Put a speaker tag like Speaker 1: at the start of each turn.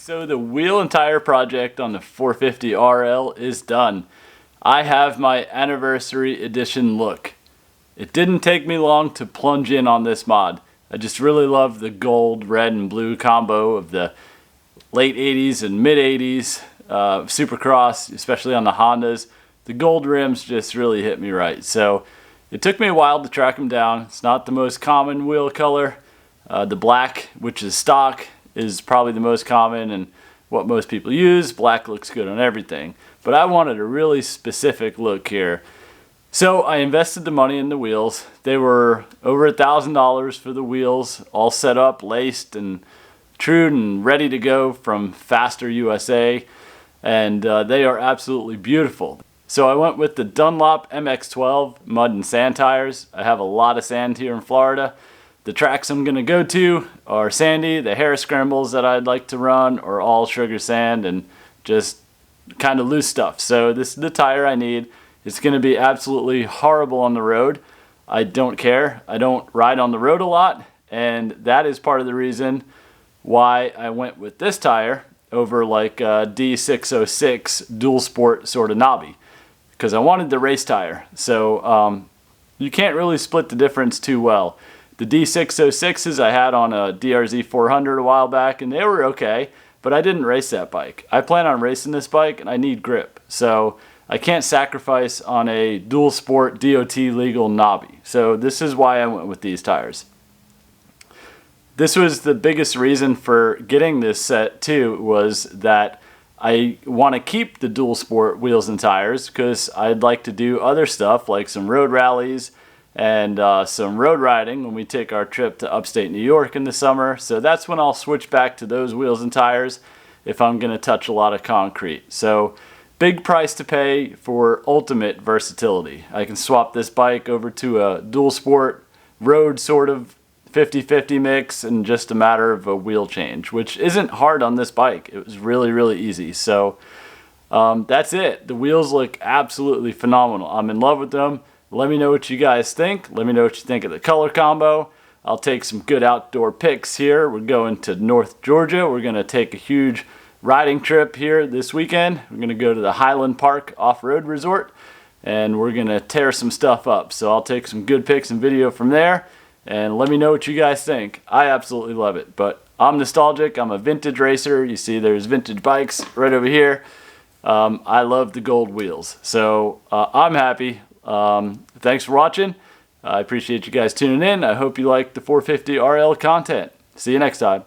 Speaker 1: So the wheel and tire project on the 450RL is done. I have my anniversary edition look. It didn't take me long to plunge in on this mod. I just really love the gold, red, and blue combo of the late 80s and mid 80s Supercross, especially on the Hondas. The gold rims just really hit me right. So it took me a while to track them down. It's not the most common wheel color. The black, which is stock, is probably the most common and what most people use. Black looks good on everything. But I wanted a really specific look here. So I invested the money in the wheels. They were over $1,000 for the wheels, all set up, laced and trued and ready to go from Faster USA. And they are absolutely beautiful. So I went with the Dunlop MX12 mud and sand tires. I have a lot of sand here in Florida. The tracks I'm going to go to are sandy. The hair scrambles that I'd like to run are all sugar sand and just kind of loose stuff. So this is the tire I need. It's going to be absolutely horrible on the road. I don't care. I don't ride on the road a lot, and that is part of the reason why I went with this tire over like a D606 dual sport sort of knobby, because I wanted the race tire. So you can't really split the difference too well. The D606s I had on a DRZ 400 a while back, and they were okay, but I didn't race that bike. I plan on racing this bike, and I need grip. So I can't sacrifice on a dual sport DOT legal knobby. So this is why I went with these tires. This was the biggest reason for getting this set too, was that I want to keep the dual sport wheels and tires because I'd like to do other stuff like some road rallies and some road riding when we take our trip to upstate New York in the summer. So that's when I'll switch back to those wheels and tires if I'm going to touch a lot of concrete. So big price to pay for ultimate versatility. I can swap this bike over to a dual sport road sort of 50-50 mix in just a matter of a wheel change, which isn't hard on this bike. It was really, really easy. So that's it. The wheels look absolutely phenomenal. I'm in love with them. Let me know what you guys think. Let me know what you think of the color combo. I'll take some good outdoor pics here. We're going to North Georgia. We're going to take a huge riding trip here this weekend. We're going to go to the Highland Park Off-Road Resort, and we're going to tear some stuff up. So I'll take some good pics and video from there, and let me know what you guys think. I absolutely love it, but I'm nostalgic. I'm a vintage racer. You see there's vintage bikes right over here. I love the gold wheels, so I'm happy. Thanks for watching. I appreciate you guys tuning in. I hope you like the 450RL content. See you next time.